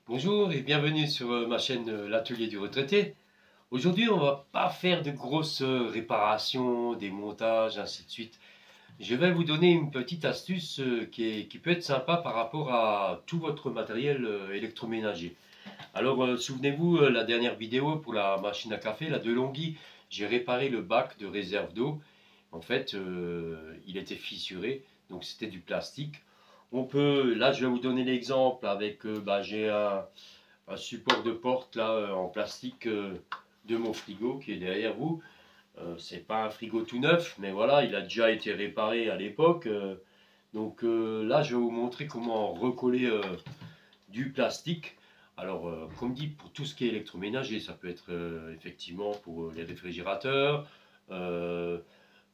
Bonjour et bienvenue sur ma chaîne L'Atelier du Retraité. Aujourd'hui, on va pas faire de grosses réparations, des montages, ainsi de suite. Je vais vous donner une petite astuce qui peut être sympa par rapport à tout votre matériel électroménager. Alors, souvenez-vous, la dernière vidéo pour la machine à café, la DeLonghi, j'ai réparé le bac de réserve d'eau. En fait, il était fissuré, donc c'était du plastique. Là je vais vous donner l'exemple avec, j'ai un support de porte là en plastique de mon frigo qui est derrière vous. C'est pas un frigo tout neuf, mais voilà, il a déjà été réparé à l'époque. Là, je vais vous montrer comment recoller du plastique. Alors, comme dit, pour tout ce qui est électroménager, ça peut être effectivement pour les réfrigérateurs, euh,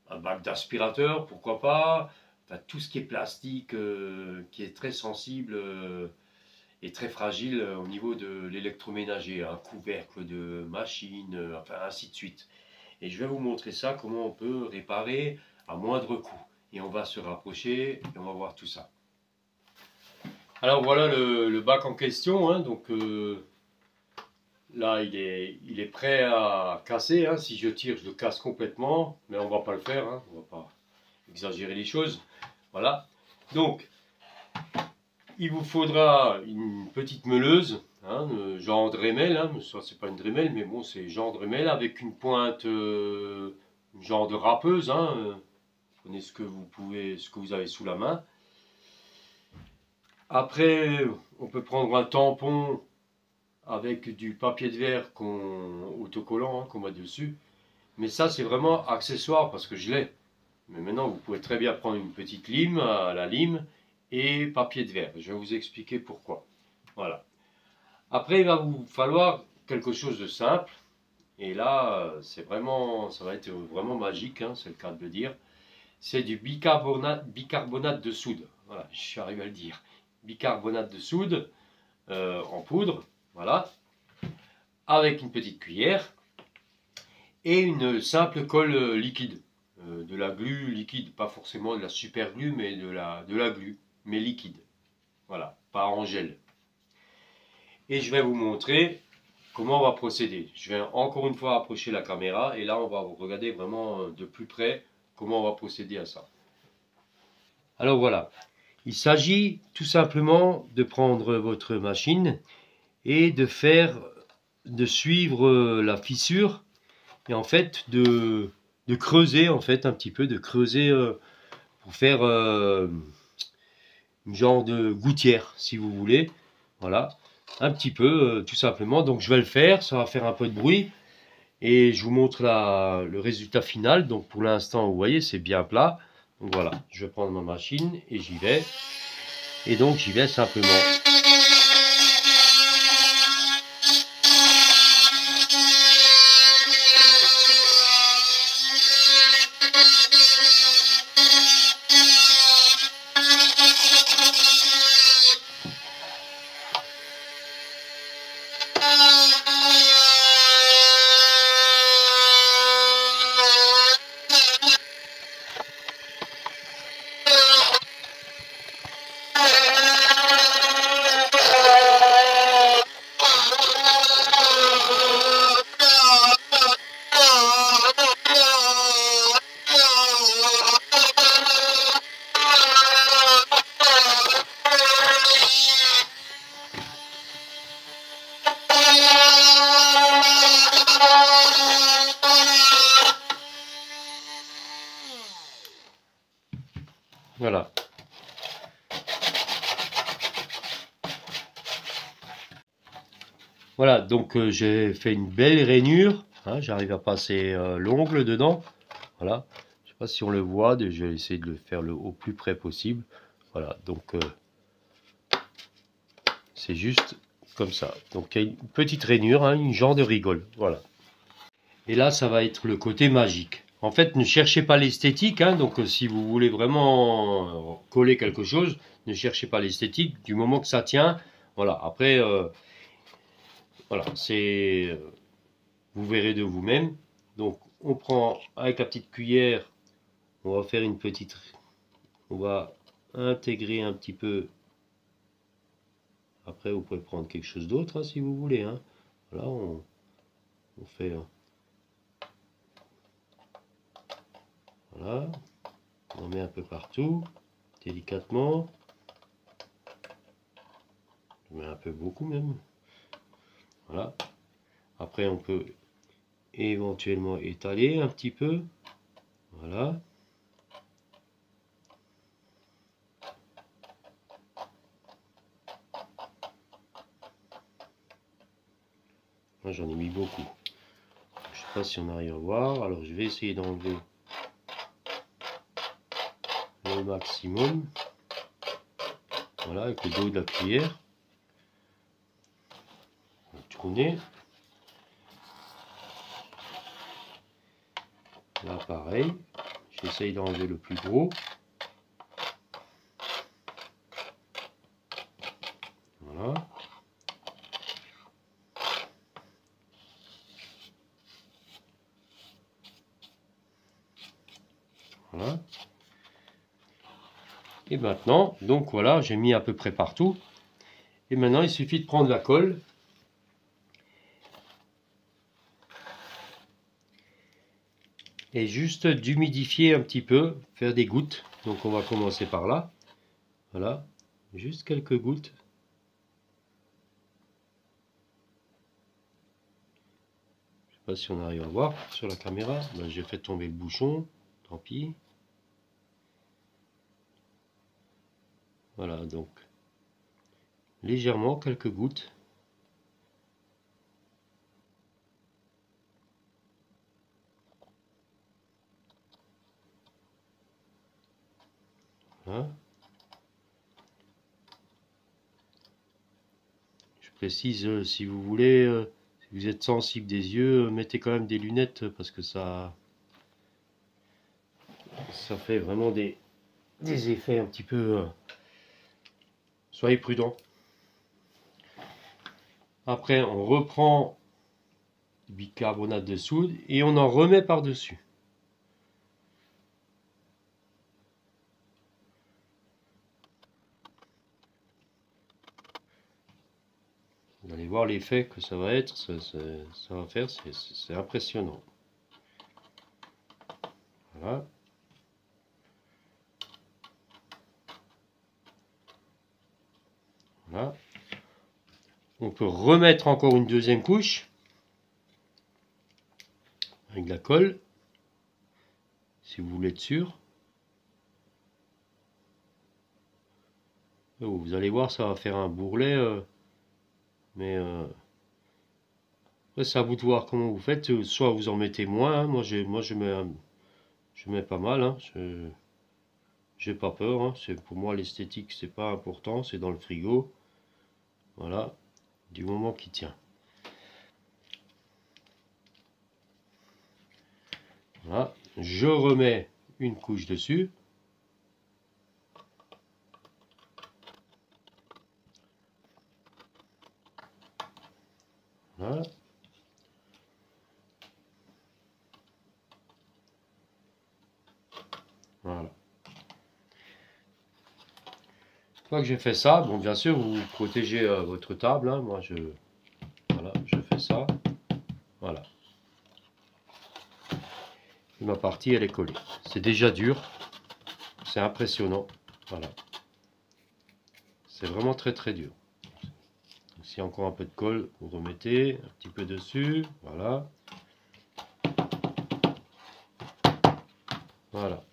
un bac d'aspirateur, pourquoi pas. Enfin, tout ce qui est plastique, qui est très sensible et très fragile au niveau de l'électroménager, un couvercle de machine, enfin ainsi de suite. Et je vais vous montrer ça, comment on peut réparer à moindre coût. Et on va se rapprocher et on va voir tout ça. Alors voilà le bac en question, hein, là il est prêt à casser, hein. Si je tire, je le casse complètement, mais on va pas le faire, hein, on va pas exagérer les choses. Voilà. Donc, il vous faudra une petite meuleuse, hein, genre Dremel, hein, ça c'est pas une Dremel, mais bon c'est genre Dremel avec une pointe, genre de râpeuse, hein, prenez ce que vous avez sous la main. Après, on peut prendre un tampon avec du papier de verre autocollant, hein, qu'on met dessus. Mais ça c'est vraiment accessoire parce que je l'ai. Mais maintenant vous pouvez très bien prendre une petite lime, à la lime, et papier de verre. Je vais vous expliquer pourquoi. Voilà. Après, il va vous falloir quelque chose de simple. Et là, ça va être vraiment magique, hein, c'est le cas de le dire. C'est du bicarbonate de soude. Voilà, je suis arrivé à le dire. Bicarbonate de soude en poudre, voilà, avec une petite cuillère et une simple colle liquide. De la glu liquide, pas forcément de la super glue, mais de la glu, mais liquide. Voilà, pas en gel. Et je vais vous montrer comment on va procéder. Je vais encore une fois approcher la caméra et là on va regarder vraiment de plus près comment on va procéder à ça. Alors voilà, il s'agit tout simplement de prendre votre machine et de suivre la fissure et en fait de creuser en fait un petit peu, de creuser pour faire une genre de gouttière si vous voulez. Voilà, un petit peu tout simplement. Donc je vais le faire, ça va faire un peu de bruit. Et je vous montre le résultat final. Donc pour l'instant, vous voyez, c'est bien plat. Donc voilà, je vais prendre ma machine et j'y vais. Et donc j'y vais simplement. Voilà. Voilà, donc j'ai fait une belle rainure. Hein, j'arrive à passer l'ongle dedans. Voilà. Je ne sais pas si on le voit. Je vais essayer de le faire au plus près possible. Voilà, donc c'est juste comme ça. Donc il y a une petite rainure, hein, une genre de rigole. Voilà. Et là, ça va être le côté magique. En fait, ne cherchez pas l'esthétique. Hein, donc si vous voulez vraiment coller quelque chose, ne cherchez pas l'esthétique. Du moment que ça tient, voilà. Après, voilà, vous verrez de vous-même. Donc, on prend avec la petite cuillère, on va faire on va intégrer un petit peu Après, vous pouvez prendre quelque chose d'autre hein, si vous voulez. Hein. Voilà, on fait... voilà, on en met un peu partout, délicatement. Je mets un peu beaucoup même. Voilà. Après, on peut éventuellement étaler un petit peu. Voilà. Moi, j'en ai mis beaucoup. Je sais pas si on arrive à voir. Alors, je vais essayer d'enlever le maximum. Voilà, avec le dos de la cuillère. On va tourner. Là, pareil. J'essaye d'enlever le plus gros. Voilà. Voilà. Et maintenant, donc voilà, j'ai mis à peu près partout. Et maintenant, il suffit de prendre la colle. Et juste d'humidifier un petit peu, faire des gouttes. Donc on va commencer par là. Voilà, juste quelques gouttes. Je sais pas si on arrive à voir sur la caméra. Ben, j'ai fait tomber le bouchon, tant pis. Voilà, donc légèrement quelques gouttes. Voilà. Je précise, si vous voulez, si vous êtes sensible des yeux, mettez quand même des lunettes parce que ça fait vraiment des effets un petit peu. Soyez prudents. Après, on reprend du bicarbonate de soude et on en remet par-dessus. Vous allez voir l'effet que ça va être, ça va faire, c'est impressionnant. Voilà. Voilà. On peut remettre encore une deuxième couche avec de la colle, si vous voulez être sûr. Oh, vous allez voir, ça va faire un bourrelet, mais après c'est à vous de voir comment vous faites. Soit vous en mettez moins, hein. Moi je mets pas mal, hein. J'ai pas peur, hein. Pour moi l'esthétique c'est pas important, c'est dans le frigo. Voilà, du moment qu'il tient. Voilà, je remets une couche dessus. Voilà. Voilà. Une fois que j'ai fait ça, bon bien sûr vous protégez votre table, hein. Moi voilà, je fais ça. Voilà. Et ma partie elle est collée. C'est déjà dur. C'est impressionnant. Voilà. C'est vraiment très très dur. S'il y a encore un peu de colle, vous remettez un petit peu dessus. Voilà. Voilà.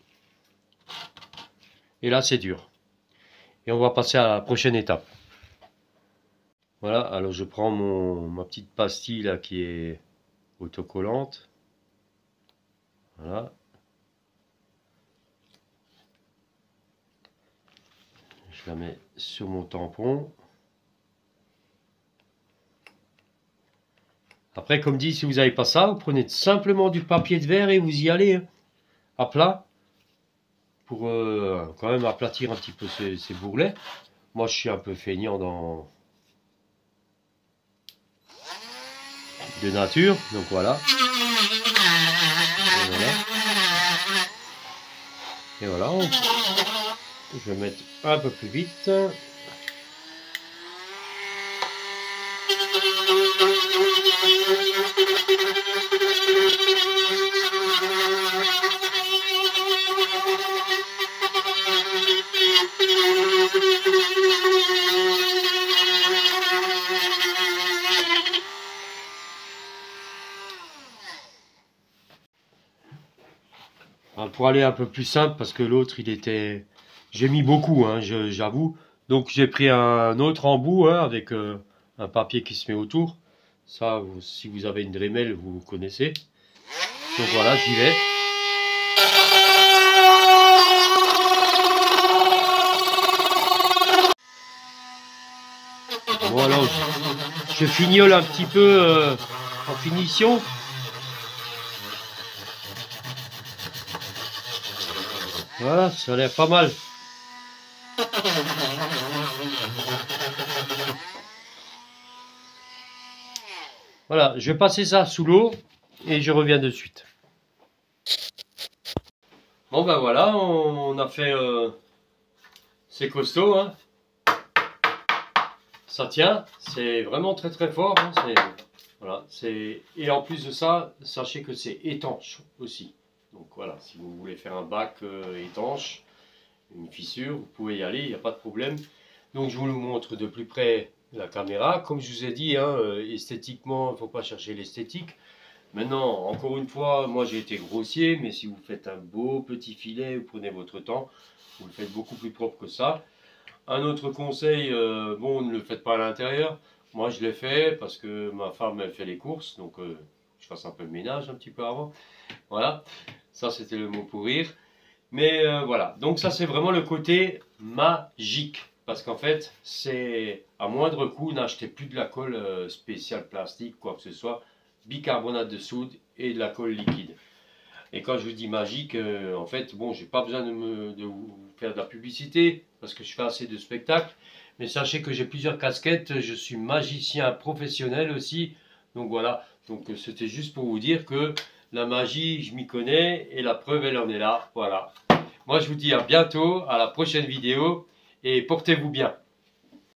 Et là c'est dur. Et on va passer à la prochaine étape. Voilà, alors je prends ma petite pastille là qui est autocollante. Voilà. Je la mets sur mon tampon. Après, comme dit, si vous n'avez pas ça, vous prenez simplement du papier de verre et vous y allez, hein, à plat, pour quand même aplatir un petit peu ces bourrelets. Moi, je suis un peu feignant de nature, donc voilà. Et voilà, je vais mettre un peu plus vite. Pour aller un peu plus simple, parce que l'autre, il était... J'ai mis beaucoup, hein, j'avoue. Donc j'ai pris un autre embout hein, avec un papier qui se met autour. Ça, si vous avez une Dremel, vous connaissez. Donc voilà, j'y vais. Bon alors, je fignole un petit peu en finition. Voilà, ça a l'air pas mal. Voilà, je vais passer ça sous l'eau et je reviens de suite. Bon ben voilà, on a fait... c'est costaud, hein. Ça tient, c'est vraiment très très fort. Hein, voilà, et en plus de ça, sachez que c'est étanche aussi. Donc voilà, si vous voulez faire un bac étanche, une fissure, vous pouvez y aller, il n'y a pas de problème. Donc je vous le montre de plus près la caméra. Comme je vous ai dit, hein, esthétiquement, il ne faut pas chercher l'esthétique. Maintenant, encore une fois, moi j'ai été grossier, mais si vous faites un beau petit filet, vous prenez votre temps, vous le faites beaucoup plus propre que ça. Un autre conseil, bon, ne le faites pas à l'intérieur. Moi, je l'ai fait parce que ma femme, elle fait les courses, donc je fasse un peu le ménage un petit peu avant. Voilà, ça c'était le mot pour rire. Mais voilà, donc ça c'est vraiment le côté magique. Parce qu'en fait, c'est à moindre coût, n'achetez plus de la colle spéciale plastique, quoi que ce soit. Bicarbonate de soude et de la colle liquide. Et quand je vous dis magique, en fait, bon, j'ai pas besoin de vous faire de la publicité parce que je fais assez de spectacles. Mais sachez que j'ai plusieurs casquettes. Je suis magicien professionnel aussi. Donc voilà. Donc c'était juste pour vous dire que la magie, je m'y connais et la preuve, elle en est là. Voilà. Moi, je vous dis à bientôt, à la prochaine vidéo et portez-vous bien.